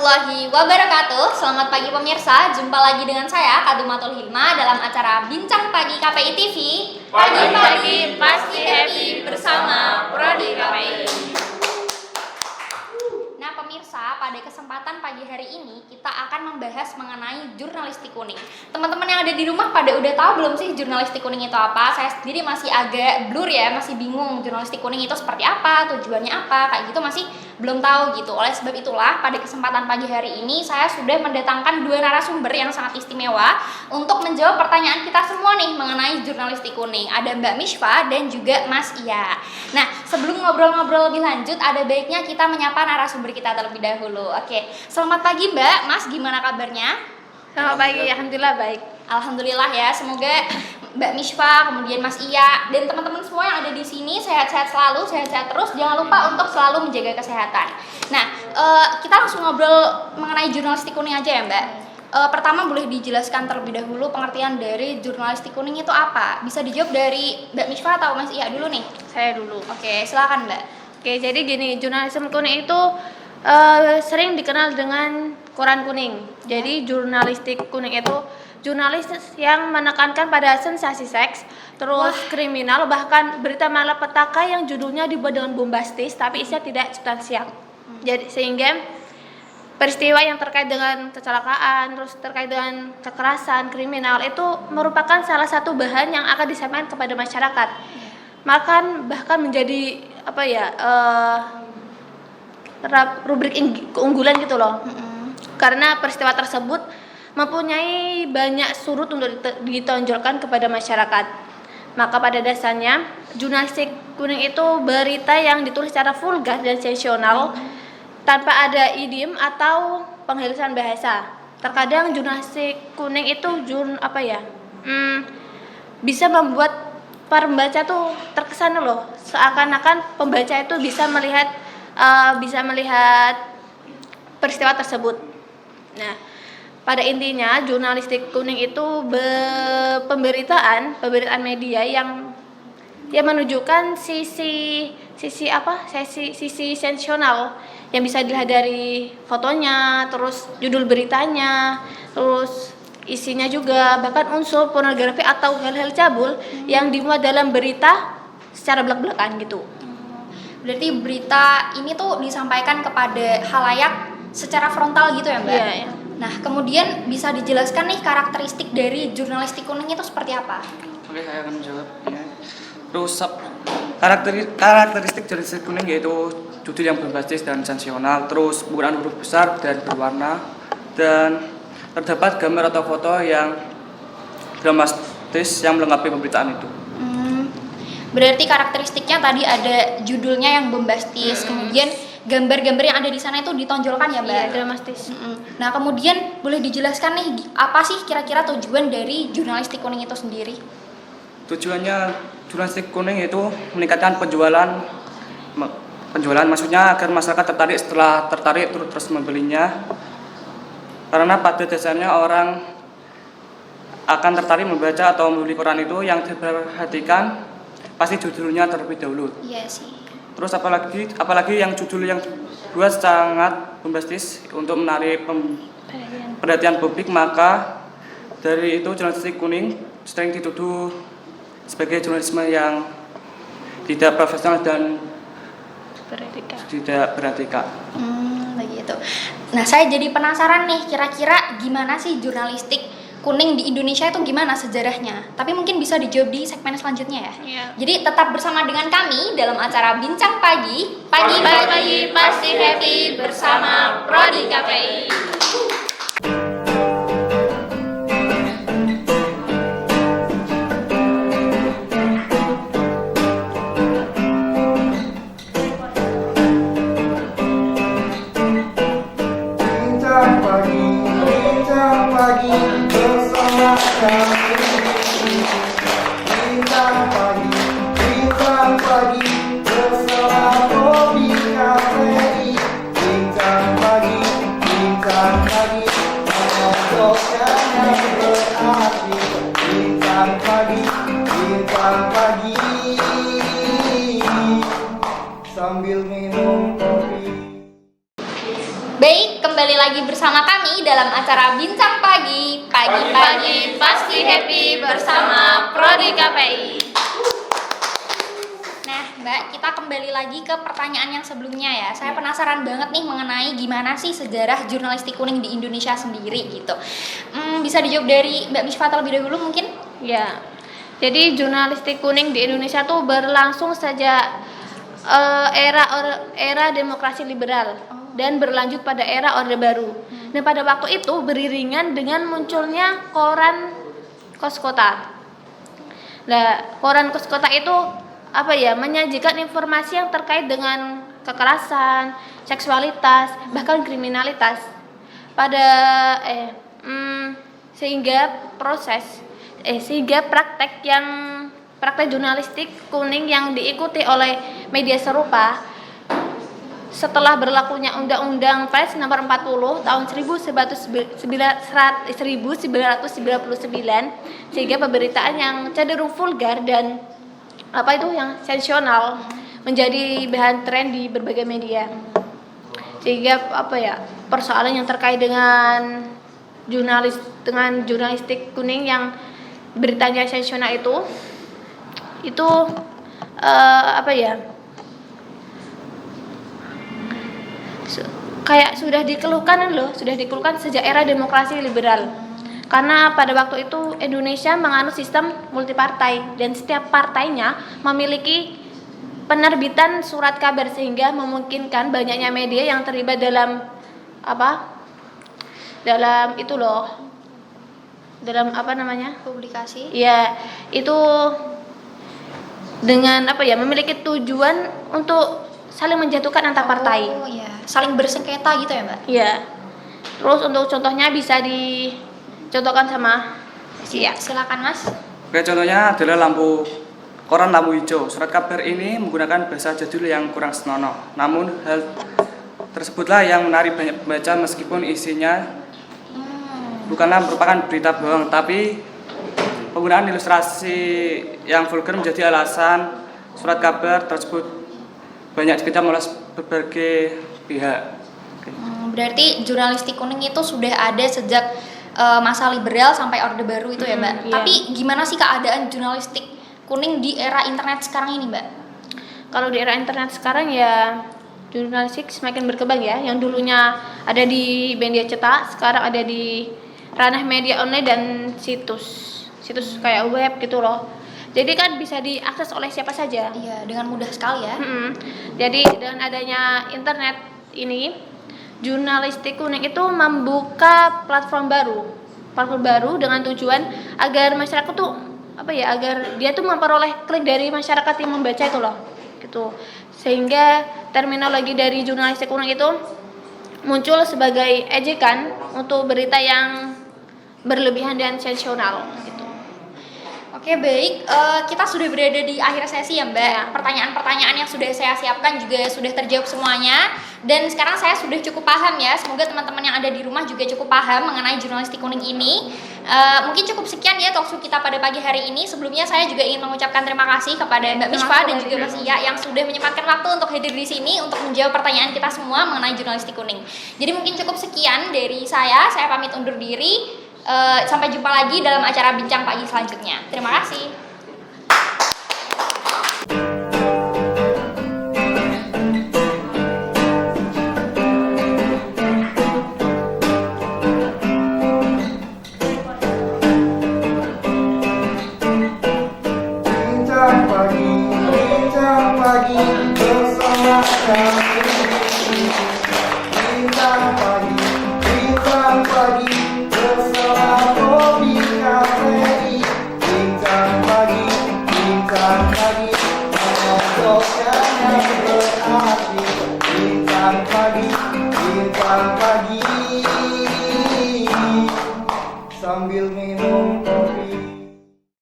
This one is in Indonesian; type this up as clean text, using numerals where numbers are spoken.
warahmatullahi wabarakatuh. Selamat pagi pemirsa, jumpa lagi dengan saya Kadumatul Hilma dalam acara Bincang Pagi KPI TV. Pagi-pagi pasti happy bersama Prodi KPI. Nah pemirsa, pada kesempatan pagi hari ini kita akan membahas mengenai jurnalistik kuning. Teman-teman yang ada di rumah pada udah tahu belum sih jurnalistik kuning itu apa? Saya sendiri masih agak blur ya, masih bingung jurnalistik kuning itu seperti apa, tujuannya apa, kayak gitu masih belum tahu gitu. Oleh sebab itulah pada kesempatan pagi hari ini saya sudah mendatangkan dua narasumber yang sangat istimewa untuk menjawab pertanyaan kita semua nih mengenai jurnalistik kuning. Ada Mbak Mishfa dan juga Mas Iya. Nah sebelum ngobrol-ngobrol lebih lanjut, ada baiknya kita menyapa narasumber kita terlebih dahulu. Oke, selamat pagi Mbak, Mas gimana kabarnya? Selamat pagi, alhamdulillah baik. Alhamdulillah ya, semoga Mbak Mishfa, kemudian Mas Iya, dan teman-teman semua yang ada di sini sehat-sehat selalu, sehat-sehat terus. Jangan lupa untuk selalu menjaga kesehatan. Nah, kita langsung ngobrol mengenai jurnalistik kuning aja ya Mbak. Pertama boleh dijelaskan terlebih dahulu pengertian dari jurnalistik kuning itu apa? Bisa dijawab dari Mbak Mishfa atau Mas Iya dulu nih? Saya dulu. Oke, silakan Mbak. Oke, jadi gini, jurnalisme kuning itu sering dikenal dengan koran kuning. Jadi jurnalistik kuning itu jurnalis yang menekankan pada sensasi seks, terus kriminal, bahkan berita malapetaka yang judulnya dibuat dengan bombastis tapi isinya tidak substansial. Jadi sehingga peristiwa yang terkait dengan kecelakaan, terus terkait dengan kekerasan, kriminal itu merupakan salah satu bahan yang akan disampaikan kepada masyarakat. Bahkan menjadi rubrik keunggulan gitu loh. Karena peristiwa tersebut mempunyai banyak sudut untuk ditonjolkan kepada masyarakat. Maka pada dasarnya jurnalistik kuning itu berita yang ditulis secara vulgar dan sensasional tanpa ada idiom atau penghalusan bahasa. Terkadang jurnalistik kuning itu bisa membuat para pembaca tuh terkesan loh, seakan-akan pembaca itu bisa melihat peristiwa tersebut. Nah, pada intinya jurnalistik kuning itu pemberitaan media yang menunjukkan sisi sensasional yang bisa dilihat dari fotonya, terus judul beritanya, terus isinya juga, bahkan unsur pornografi atau hal-hal cabul yang dimuat dalam berita secara belak-belakan gitu. Berarti berita ini tuh disampaikan kepada khalayak secara frontal gitu ya Mbak? Iya. Nah kemudian bisa dijelaskan nih karakteristik dari jurnalistik kuning itu seperti apa? Oke, saya akan menjawab ya. Terus karakteristik jurnalistik kuning yaitu judul yang bombastis dan sensasional, terus penggunaan huruf besar dan berwarna, dan terdapat gambar atau foto yang dramatis yang melengkapi pemberitaan itu. Berarti karakteristiknya tadi ada judulnya yang bombastis, kemudian gambar-gambar yang ada di sana itu ditonjolkan ya Mbak? Iya, dramatis. Nah kemudian boleh dijelaskan nih apa sih kira-kira tujuan dari jurnalistik kuning itu sendiri? Tujuannya jurnalistik kuning itu meningkatkan penjualan, maksudnya agar masyarakat tertarik terus membelinya. Karena pada dasarnya orang akan tertarik membaca atau membeli koran itu yang diperhatikan pasti judulnya terlebih dahulu. Iya sih. Terus apalagi yang judul yang buat sangat bombastis untuk menarik perhatian publik, maka dari itu jurnalistik kuning sering dituduh sebagai jurnalisme yang tidak profesional dan tidak beretika. Begitu. Nah saya jadi penasaran nih, kira-kira gimana sih jurnalistik kuning di Indonesia itu gimana sejarahnya? Tapi mungkin bisa dijawab di segmen selanjutnya ya. Iya. Jadi tetap bersama dengan kami dalam acara Bincang Pagi. Pagi-pagi pasti happy bersama Prodi KPI. Baik, kembali lagi bersama kami dalam acara Bincang Pagi. Pagi-pagi pasti happy bersama Prodi KPI. Nah, Mbak, kita kembali lagi ke pertanyaan yang sebelumnya ya. Saya penasaran banget nih mengenai gimana sih sejarah jurnalistik kuning di Indonesia sendiri gitu. Bisa dijawab dari Mbak Misfa terlebih dahulu mungkin? Ya, jadi jurnalistik kuning di Indonesia tuh berlangsung sejak era demokrasi liberal dan berlanjut pada era Orde Baru. Dan pada waktu itu beriringan dengan munculnya koran kos kota. Nah, koran kos kota itu menyajikan informasi yang terkait dengan kekerasan, seksualitas, bahkan kriminalitas. Sehingga praktek jurnalistik kuning yang diikuti oleh media serupa setelah berlakunya Undang-Undang Pers Nomor 40 tahun 1999 sehingga pemberitaan yang cenderung vulgar dan yang sensasional menjadi bahan tren di berbagai media. Sehingga persoalan yang terkait dengan jurnalistik kuning yang beritanya sensasional itu kayak sudah dikeluhkan sejak era demokrasi liberal. Karena pada waktu itu Indonesia menganut sistem multipartai dan setiap partainya memiliki penerbitan surat kabar sehingga memungkinkan banyaknya media yang terlibat dalam Publikasi. Ya, itu dengan memiliki tujuan untuk saling menjatuhkan antar partai. Oh iya, saling bersengketa gitu ya, Mbak? Iya. Terus untuk contohnya bisa dicontohkan sama silakan Mas. Oke, contohnya adalah koran lampu hijau. Surat kabar ini menggunakan bahasa jadul yang kurang senonoh. Namun hal tersebutlah yang menarik banyak pembaca meskipun isinya bukanlah merupakan berita bohong, tapi penggunaan ilustrasi yang vulgar menjadi alasan surat kabar tersebut banyak dikecam oleh berbagai pihak. Berarti jurnalistik kuning itu sudah ada sejak masa liberal sampai Orde Baru itu ya, Mbak? Iya. Tapi gimana sih keadaan jurnalistik kuning di era internet sekarang ini, Mbak? Kalau di era internet sekarang ya jurnalistik semakin berkembang ya. Yang dulunya ada di media cetak, sekarang ada di ranah media online dan situs kayak web gitu loh. Jadi kan bisa diakses oleh siapa saja. Iya, dengan mudah sekali ya. Jadi dengan adanya internet ini, jurnalistik kuning itu membuka platform baru dengan tujuan agar masyarakat tuh agar dia tuh memperoleh klik dari masyarakat yang membaca itu loh, gitu. Sehingga terminologi dari jurnalistik kuning itu muncul sebagai ejekan untuk berita yang berlebihan dan sensasional. Oke, baik, kita sudah berada di akhir sesi ya, Mbak. Ya. Pertanyaan-pertanyaan yang sudah saya siapkan juga sudah terjawab semuanya. Dan sekarang saya sudah cukup paham ya. Semoga teman-teman yang ada di rumah juga cukup paham mengenai jurnalistik kuning ini. Mungkin cukup sekian ya talkshow kita pada pagi hari ini. Sebelumnya saya juga ingin mengucapkan terima kasih kepada Mbak Misfa dan juga Mas Iya yang sudah menyempatkan waktu untuk hadir di sini untuk menjawab pertanyaan kita semua mengenai jurnalistik kuning. Jadi mungkin cukup sekian dari saya pamit undur diri. Sampai jumpa lagi dalam acara Bincang Pagi selanjutnya. Terima kasih. Bincang pagi bersama kami.